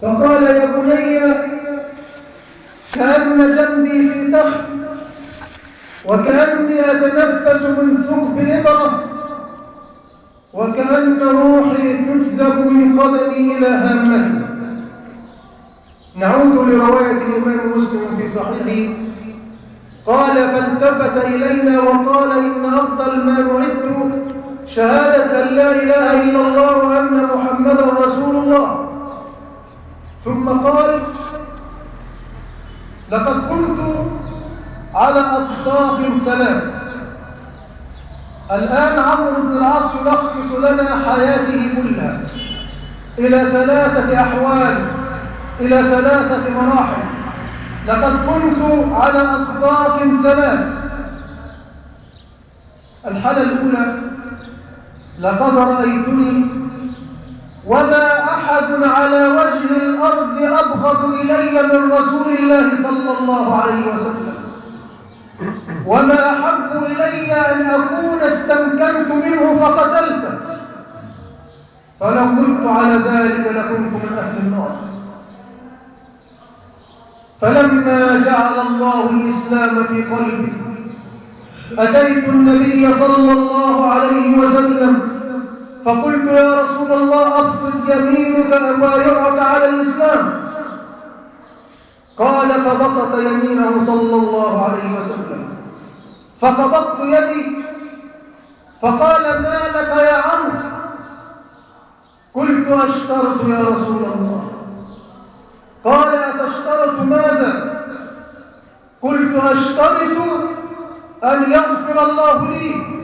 فقال يا بني كأن جنبي في تخت وكأني أتنفس من ثقب إبرة وكأن روحي تجذب من قدمي إلى هامتي. نعود لرواية الإمام مسلم في صحيحه قال فالتفت إلينا وقال إن أفضل ما نعد شهادة أن لا إله إلا الله وأن محمدا رسول الله. ثم قال لقد كنت على أطباق ثلاث. الآن عمرو بن العاص يلخص لنا حياته كلها إلى ثلاثة أحوال، إلى ثلاثة مراحل. لقد كنت على أطباق ثلاث. الحالة الأولى لقد رأيتني وما أحد على وجه الأرض أبغض إلي من رسول الله صلى الله عليه وسلم، وما أحب إلي أن أكون استمكنت منه فقتلته، فلو كنت على ذلك لكنت من أهل النار. فلما جعل الله الإسلام في قلبي أتيت النبي صلى الله عليه وسلم فقلت يا رسول الله أبسط يمينك أبايعك على الإسلام. قال فبسط يمينه صلى الله عليه وسلم فقبضت يدي فقال ما لك يا عمرو؟ قلت أشترط يا رسول الله. قال أتشترط ماذا؟ قلت أشترط أن يغفر الله لي.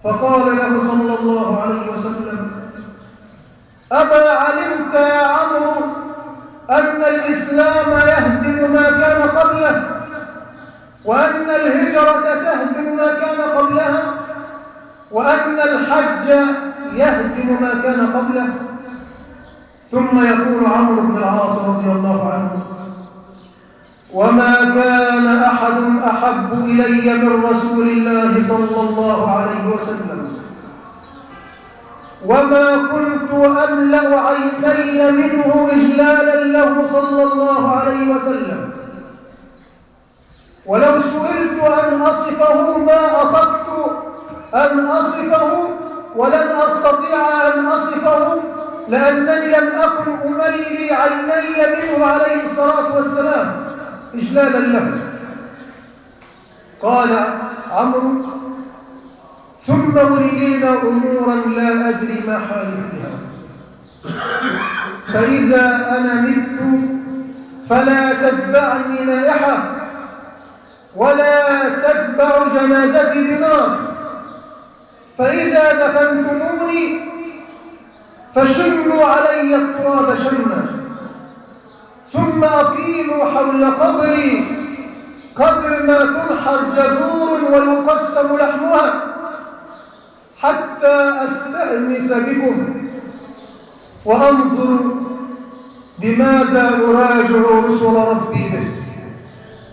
فقال له صلى الله عليه وسلم أما علمت يا عمرو أن الإسلام يهدم ما كان قبله وأن الهجرة تهدم ما كان قبلها وأن الحج يهدم ما كان قبله؟ ثم يقول عمرو بن العاص رضي الله عنه وما كان أحد أحب إلي من رسول الله صلى الله عليه وسلم وما كنت أملأ عيني منه إجلالا له صلى الله عليه وسلم، ولو سئلت أن أصفه ما أطقت أن أصفه ولن أستطيع أن أصفه لأنني لم أكن أملي عيني منه عليه الصلاة والسلام إجلالا له. قال عمرو ثم ولينا أمورا لا أدري ما حالي فيها، فإذا أنا مت فلا تتبعني نائحة ولا تتبع جنازتي بنار، فإذا دفنتموني فشنوا علي التراب شنا ثم أقيموا حول قبري قدر ما تنحر جزور ويقسم لحمها حتى أستأنس بكم وأنظر بماذا أراجع رسل ربي به.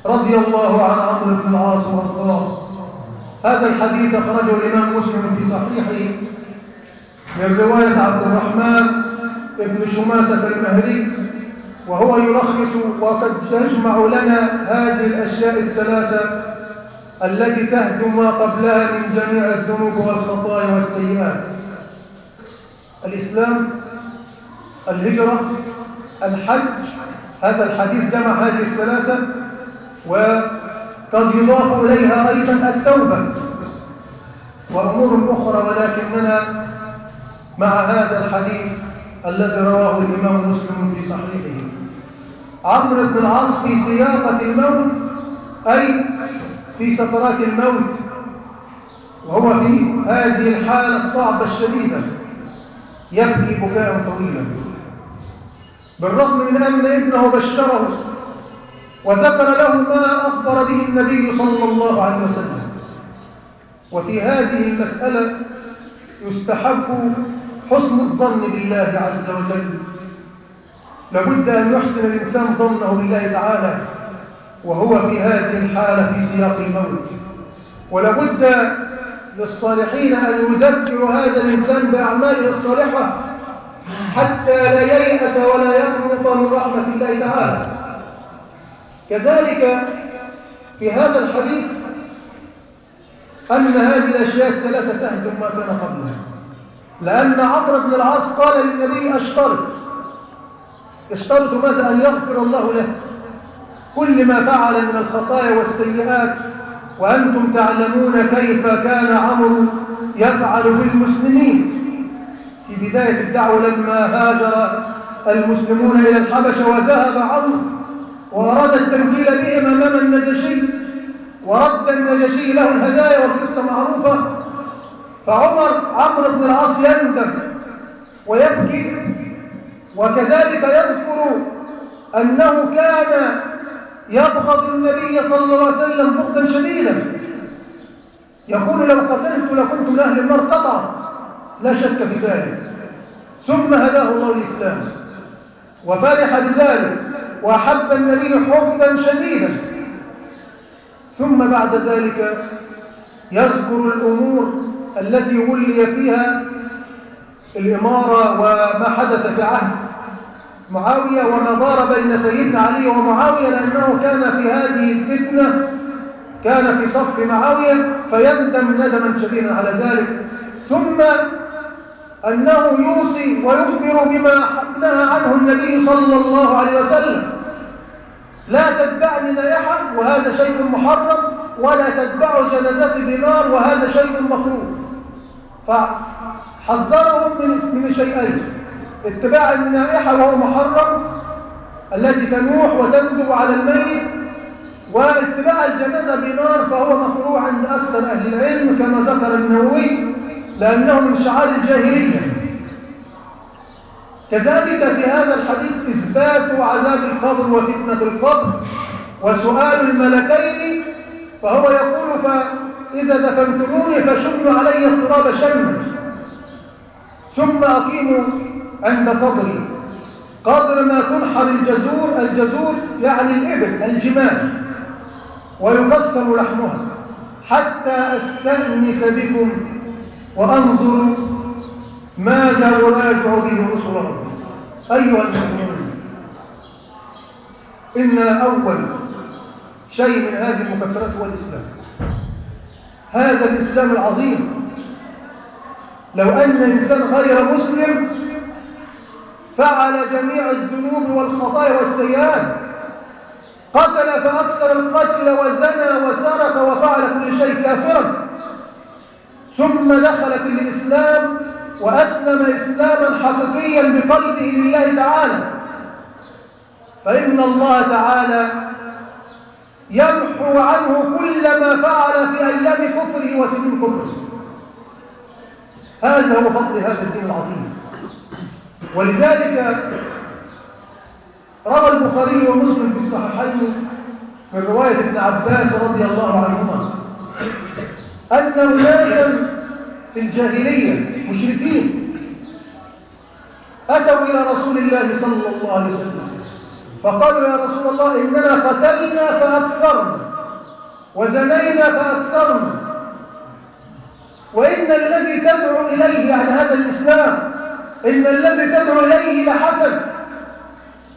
رضي الله عن عمرو بن العاص وارضاه. هذا الحديث أخرجه الإمام مسلم في صحيحه من رواية عبد الرحمن بن شماسة المهري، وهو يلخص وقد يجمع لنا هذه الأشياء الثلاثة التي تهدم ما قبلها من جميع الذنوب والخطايا والسيئات: الإسلام، الهجرة، الحج. هذا الحديث جمع هذه الثلاثة، وقد يضاف إليها أيضا التوبة وأمور أخرى، ولكننا مع هذا الحديث الذي رواه الإمام مسلم في صحيحه. عمرو بن العاص في سياقة الموت، أي في سكرات الموت، وهو في هذه الحالة الصعبة الشديدة يبكي بكاء طويلا، بالرغم من أن ابنه بشره وذكر له ما أخبر به النبي صلى الله عليه وسلم. وفي هذه المسألة يستحب حسن الظن بالله عز وجل. لابد أن يحسن الإنسان ظنه بالله تعالى وهو في هذه الحالة في سياق الموت، ولابد للصالحين أن يذكروا هذا الإنسان بأعماله الصالحة حتى لا ييأس ولا يقنط من رحمة الله تعالى. كذلك في هذا الحديث أن هذه الأشياء الثلاثة تهدم ما كان قبلها، لأن عمرو بن العاص قال للنبي اشترط ماذا؟ أن يغفر الله له كل ما فعل من الخطايا والسيئات، وأنتم تعلمون كيف كان عمرو يفعل بالمسلمين في بداية الدعوة لما هاجر المسلمون إلى الحبشة وذهب عمرو وأراد التنكيل بهم أمام النجاشي، ورد النجاشي له الهدايا والقصة معروفة. عمرو بن العاص يندم ويبكي، وكذلك يذكر أنه كان يبغض النبي صلى الله عليه وسلم بغضا شديدا، يقول لو قتلت لكنت من أهل النار قطعا، لا شك في ذلك. ثم هداه الله الإسلام وفرح بذلك وأحب النبي حبا شديدا. ثم بعد ذلك يذكر الأمور التي ولي فيها الإمارة وما حدث في عهد معاوية وما دار بين سيدنا علي ومعاوية، لأنه كان في هذه الفتنة كان في صف معاوية، فيندم ندما شديدا على ذلك. ثم أنه يوصي ويخبر بما نهى عنه النبي صلى الله عليه وسلم: لا تتبعني نائحة وهذا شيء محرم، ولا تتبع جنازتي بنار وهذا شيء مكروه. فحذرهم من شيئين: اتباع النائحة وهو محرم التي تنوح وتندب على الميت، واتباع الجنازة بنار فهو مكروه عند أكثر أهل العلم كما ذكر النووي، لأنه من شعار الجاهلية. كذلك في هذا الحديث إثبات عذاب القبر وفتنة القبر وسؤال الملكين، فهو يقول: فإذا دفنتموني فشنوا علي التراب شنا، ثم أقيموا عند قبري قدر ما تنحر الجزور يعني الإبل الجمال، ويقسم لحمها حتى أستأنس بكم وأنظر ماذا يراجع به رسل ربي. أيها المسلمون، إن أول شيء من هذه المكفرات هو الإسلام. هذا الإسلام العظيم، لو أن إنسان غير مسلم فعل جميع الذنوب والخطايا والسيئات، قتل فأكثر القتل وزنى وسرق وفعل كل شيء كافرا، ثم دخل في الإسلام وأسلم إسلاما حقيقيا بقلبه لله تعالى، فإن الله تعالى يمحو عنه كل ما فعل في أيام كفره وسنين كفره. هذا هو فضل هذا الدين العظيم. ولذلك روى البخاري ومسلم في الصحيحين من رواية ابن عباس رضي الله عنهما أن أناسا في الجاهلية مشركين أتوا إلى رسول الله صلى الله عليه وسلم فقالوا: يا رسول الله، إننا قتلنا فأكثرنا وزنينا فأكثرنا، وإن الذي تدعو إليه، يعني هذا الإسلام، إن الذي تدعو إليه لحسن،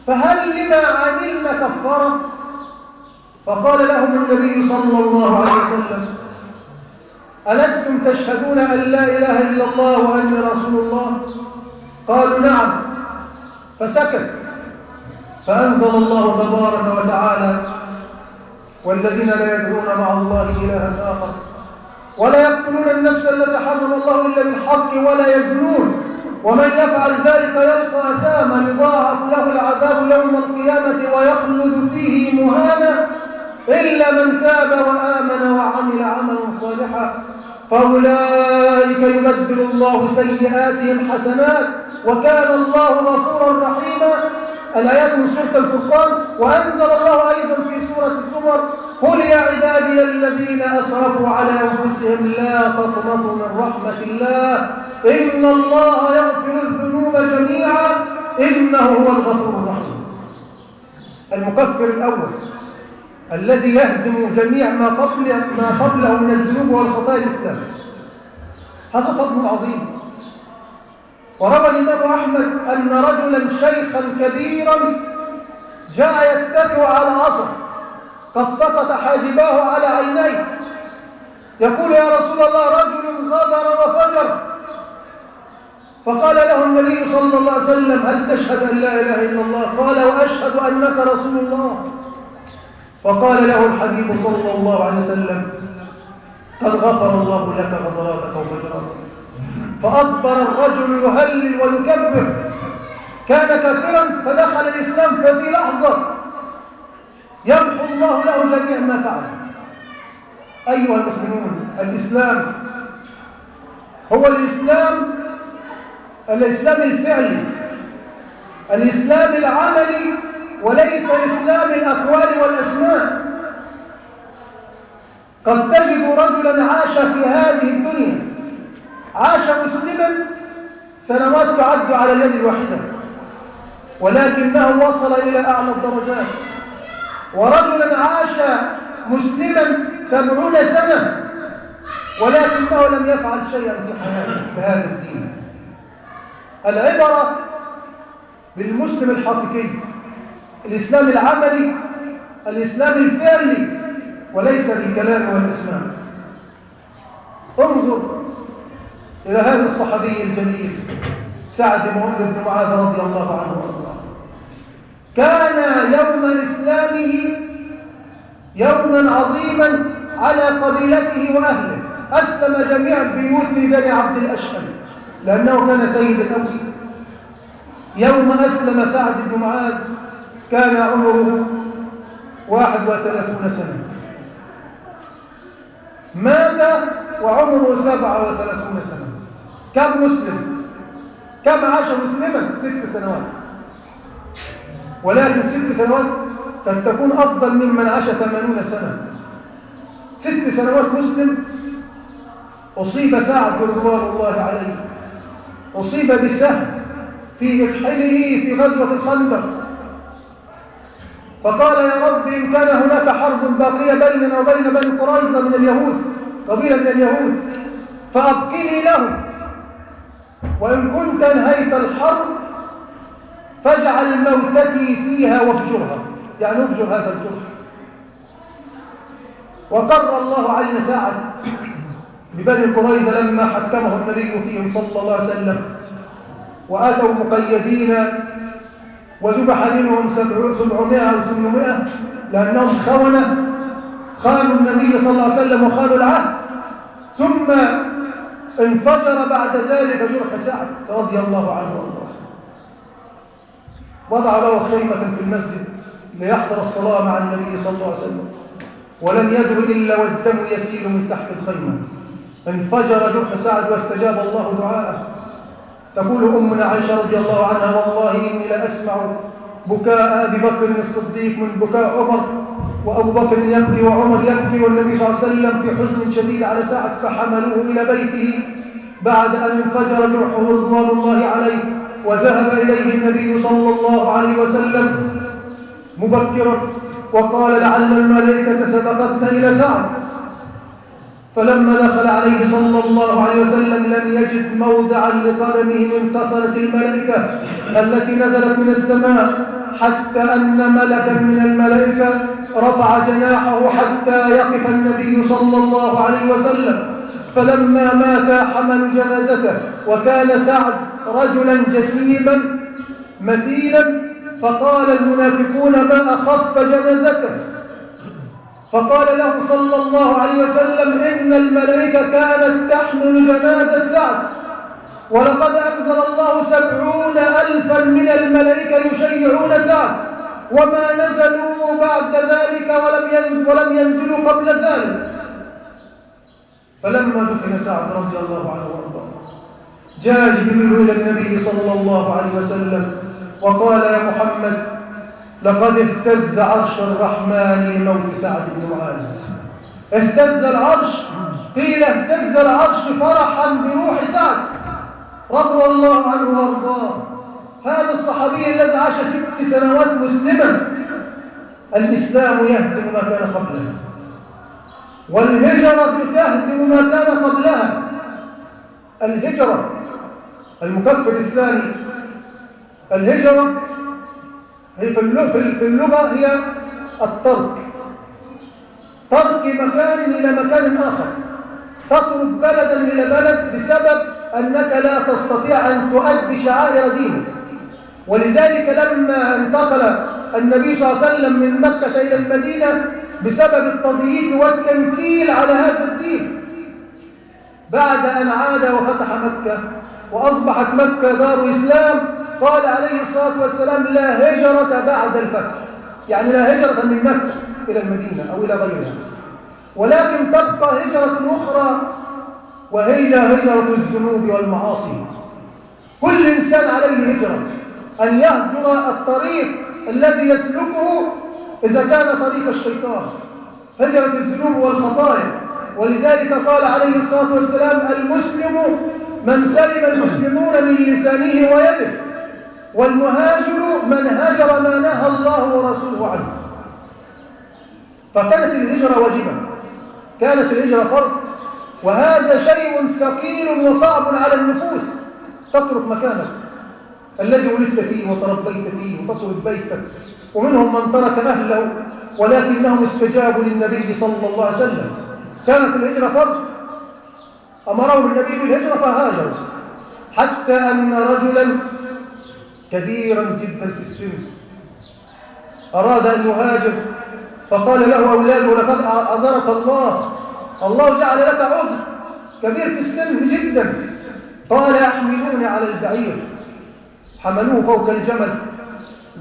فهل لما عملنا كفارة؟ فقال لهم النبي صلى الله عليه وسلم: ألستم تشهدون أن لا إله إلا الله وأني رسول الله؟ قالوا: نعم. فسكت، فأنزل الله تبارك وتعالى: والذين لا يدعون مع الله إلها آخر ولا يقتلون النفس التي حرم الله إلا بالحق ولا يزنون ومن يفعل ذلك يلقى أثاما يضاعف له العذاب يوم القيامة ويخلد فيه مهانا إلا من تاب وآمن وعمل عملا صالحا فأولئك يبدل الله سيئاتهم حسنات وكان الله غفورا رحيما. الآيات من سورة الفرقان. وأنزل الله أيضا في سورة الزمر: قل يا عبادي الذين أسرفوا على أنفسهم لا تقنطوا من رحمة الله إن الله يغفر الذنوب جميعا إنه هو الغفور الرحيم. المكفر الأول الذي يهدم جميع ما قبله من الذنوب والخطايا الإسلام، هذا فضل عظيم. وروى الإمام أحمد أن رجلا شيخا كبيرا جاء يتكئ على عصا قد سقط حاجباه على عينيه، يقول: يا رسول الله، رجل غدر وفجر. فقال له النبي صلى الله عليه وسلم: هل تشهد أن لا إله إلا الله؟ قال: وأشهد أنك رسول الله. فقال له الحبيب صلى الله عليه وسلم: قد غفر الله لك غدراتك وفجراتك. فأدبر الرجل يهلل ويكبر، كان كافرا فدخل الإسلام، ففي لحظة يمحو الله له جميع ما فعل. أيها المسلمون، الإسلام هو الإسلام الفعلي، الإسلام العملي، وليس إسلام الأقوال والأسماء. قد تجد رجلا عاش في هذه الدنيا، عاش مسلما سنوات تعد على اليد الواحدة، ولكنه وصل إلى أعلى الدرجات. ورجلا عاش مسلما 70 سنة ولكنه لم يفعل شيئا في حياته بهذا الدين. العبرة بالمسلم الحقيقي، الإسلام العملي، الإسلام الفعلي، وليس بالكلام والأسماء. انظر إلى هذا الصحابي الجليل سعد بن معاذ رضي الله عنه وارضاه. كان يوم إسلامه يوما عظيما على قبيلته وأهله. أسلم جميع بيوت بني عبد الأشهل لأنه كان سيد الأوس. يوم أسلم سعد بن معاذ كان عمره 31 سنة، مات وعمره 37 سنة. كم مسلم؟ كم عاش مسلما؟ 6 سنوات. ولكن 6 سنوات قد تكون أفضل ممن عاش 80 سنة. 6 سنوات مسلم. أصيب سعد رضوان الله عليه، أصيب بسهم في إكحله في غزوة الخندق، فقال: يا رب، إن كان هناك حرب باقية بيننا وبين بني قريظة من اليهود، قبيلة من اليهود، فأبقني لهم، وإن كنت انهيت الحرب فاجعل موتتي فيها وافجرها، يعني افجر هذا الجرح. وقر الله عين سعد ببني قريظة لما حكمه النبي فيهم صلى الله عليه وسلم، وآتوا مقيدين، وذبح منهم 700 أو 800 لأنهم خانوا النبي صلى الله عليه وسلم وخانوا العهد. ثم انفجر بعد ذلك جرح سعد رضي الله عنه وارضاه. وضع له خيمة في المسجد ليحضر الصلاة مع النبي صلى الله عليه وسلم، ولم يدر إلا والدم يسيل من تحت الخيمة. انفجر جرح سعد واستجاب الله دعاءه. تقول أمنا عائشة رضي الله عنها: والله إني لأسمع بكاء أبي بكر الصديق من بكاء عمر، وأبو بكر يبكي وعمر يبكي، والنبي صلى الله عليه وسلم في حزن شديد على سعد، فحملوه إلى بيته بعد أن انفجر جرحه رضوان الله عليه. وذهب إليه النبي صلى الله عليه وسلم مبكرا وقال: لعل الملائكة سبقتنا إلى سعد. فلما دخل عليه صلى الله عليه وسلم لم يجد موضعا لقدمه من كثرة الملائكة التي نزلت من السماء، حتى أن ملكا من الملائكة رفع جناحه حتى يقف النبي صلى الله عليه وسلم. فلما مات حملوا جنازته، وكان سعد رجلا جسيما متينا، فقال المنافقون: ما أخف جنازته. فقال له صلى الله عليه وسلم: إن الملائكة كانت تحمل جنازة سعد، ولقد أنزل الله 70,000 من الملائكة يشيعون سعد، وما نزلوا بعد ذلك ولم ينزلوا قبل ذلك. فلما دفن سعد رضي الله عنه وارضاه، جاء جبريل إلى النبي صلى الله عليه وسلم وقال: يا محمد، لقد اهتز عرش الرحمن لموت سعد بن معاذ. اهتز العرش، قيل اهتز العرش فرحا بروح سعد رضي الله عنه وارضاه. هذا الصحابي الذي عاش 6 سنوات مسلما. الإسلام يهدم ما كان قبله، والهجرة تهدم ما كان قبلها. الهجرة المكفر الثاني. الهجرة هي في اللغة هي الترك، ترك مكان إلى مكان آخر، تترك بلدا إلى بلد بسبب أنك لا تستطيع أن تؤدي شعائر دينك. ولذلك لما انتقل النبي صلى الله عليه وسلم من مكة إلى المدينة بسبب التضييق والتنكيل على هذا الدين، بعد أن عاد وفتح مكة وأصبحت مكة دار إسلام، قال عليه الصلاة والسلام: لا هجرة بعد الفتح، يعني لا هجرة من مكة إلى المدينة أو إلى غيرها، ولكن تبقى هجرة أخرى وهي هجرة الذنوب والمعاصي. كل إنسان عليه هجرة، أن يهجر الطريق الذي يسلكه إذا كان طريق الشيطان، هجرة الذنوب والخطايا. ولذلك قال عليه الصلاة والسلام: المسلم من سلم المسلمون من لسانه ويده، والمهاجر من هاجر ما نهى الله ورسوله عنه. فكانت الهجرة واجبة، كانت الهجرة فرض، وهذا شيء ثقيل وصعب على النفوس. تترك مكانك الذي ولدت فيه وتربيت فيه وتترك بيتك، ومنهم من ترك أهله ولكنهم استجابوا للنبي صلى الله عليه وسلم. كانت الهجرة فرض، أمره النبي بالهجرة فهاجروا، حتى أن رجلا كبيرا جدا في السن أراد أن يهاجر، فقال له أولاده: لقد أعذرك الله جعل لك عذر، كبير في السن جدا. قال: يحملوني على البعير. حملوه فوق الجمل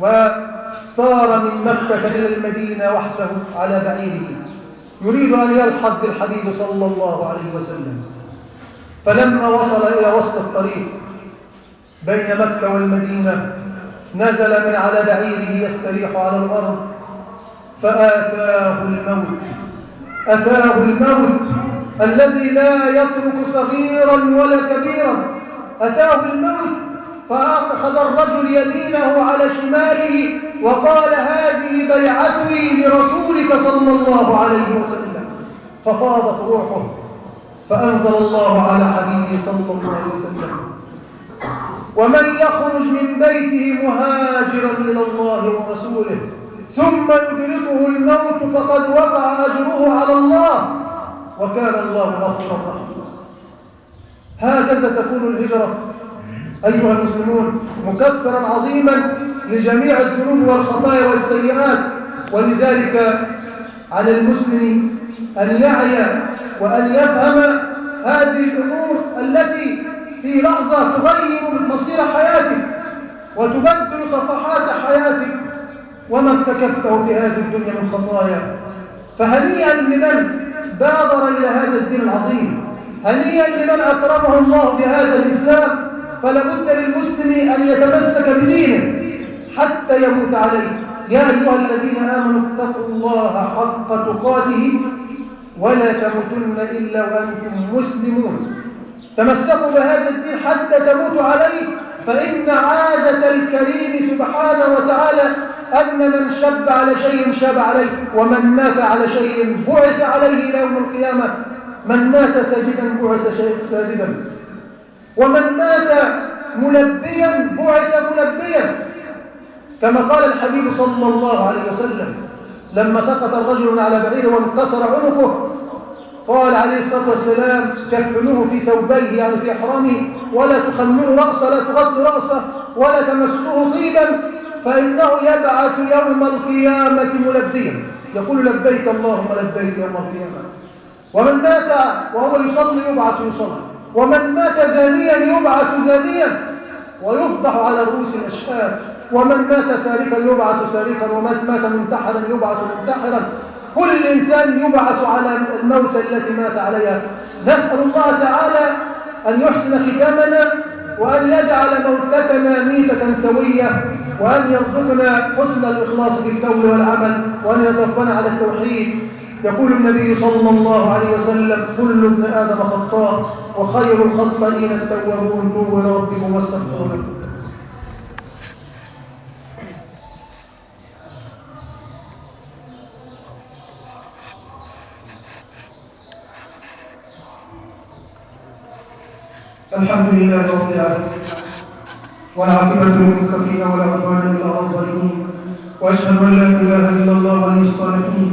وصار من مكة إلى المدينة وحده على بعيره، يريد أن يلحق بالحبيب صلى الله عليه وسلم. فلما وصل إلى وسط الطريق بين مكة والمدينة نزل من على بعيره يستريح على الأرض، فآتاه الموت. أتاه الموت الذي لا يترك صغيرا ولا كبيرا، أتاه الموت. فأخذ الرجل يمينه على شماله وقال: هذه بيعتي لرسولك صلى الله عليه وسلم. ففاضت روحه، فأنزل الله على حبيبه صلى الله عليه وسلم: ومن يخرج من بيته مهاجرا إلى الله ورسوله ثم يدركه الموت فقد وقع أجره على الله وكان الله غفورا رحيما. هكذا تكون الهجرة أيها المسلمون، مكفرا عظيما لجميع الذنوب والخطايا والسيئات. ولذلك على المسلم أن يعي وأن يفهم هذه الأمور التي في لحظة تغير مصير حياتك وتبدل صفحات حياتك وما ارتكبته في هذه الدنيا من خطايا. فهنيئا لمن بادر إلى هذا الدين العظيم، هنيئا لمن أكرمه الله بهذا الإسلام. فلابد للمسلم أن يتمسك بدينه حتى يموت عليه. يا أيها الذين آمنوا اتقوا الله حق تقاته ولا تموتن إلا وأنتم مسلمون. تمسكوا بهذا الدين حتى تموتوا عليه، فإن عادة الكريم سبحانه وتعالى أن من شب على شيء شاب عليه، ومن مات على شيء بعث عليه إلى يوم القيامة. من مات ساجدا بعث ساجدا، ومن مات ملبيا بعث ملبيا، كما قال الحبيب صلى الله عليه وسلم لما سقط الرجل على بعيره وانكسر عنقه، قال عليه الصلاة والسلام: كفنوه في ثوبيه، يعني في إحرامه، ولا تخمروا رأسه، لا تغطوا رأسه، ولا تمسوه طيبا، فإنه يبعث يوم القيامة ملبيا، يقول: لبيك اللهم لبيك يوم القيامة. ومن مات وهو يصلي يبعث يصلي، ومن مات زانيا يبعث زانيا ويفضح على رؤوس الأشهاد، ومن مات سارقا يبعث سارقا، ومن مات منتحرا يبعث منتحرا. كل إنسان يبعث على الموت التي مات عليها. نسأل الله تعالى أن يحسن ختامنا، وأن يجعل موتتنا ميتة سوية، وأن يرزقنا حسن الإخلاص في القول والعمل، وأن يتوفنا على التوحيد. يقول النبي صلى الله عليه وسلم: كل ابن آدم خطاء وخير الخطائين التوابون، توبوا إلى ربكم واستغفروا له. الحمد لله رب العالمين. والعاقبة للمتقين ولا عدوان إلا على الظالمين، وأشهد أن لا إله إلا الله ولي الصالحين،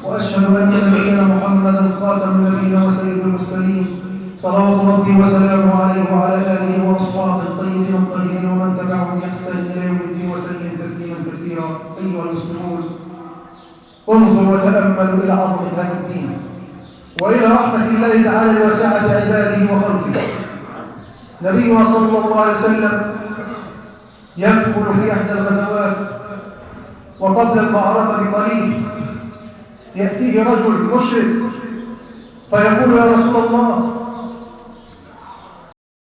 وأشهد أن نبينا محمدا خاتم النبيين وسيد المرسلين، صلوات ربي وسلامه عليه وعلى آله وأصحابه الطيبين الطاهرين ومن تبعهم بإحسان إلى يوم الدين وسلم تسليما كثيرا. أيها المسلمون، انظروا وتأملوا إلى عظمة هذا الدين وإلى رحمة الله تعالى الواسعة بعباده وخلقه. نبينا صلى الله عليه وسلم يدخل في إحدى الغزوات وقبل المعركة بقليل يأتيه رجل مشرك فيقول: يا رسول الله،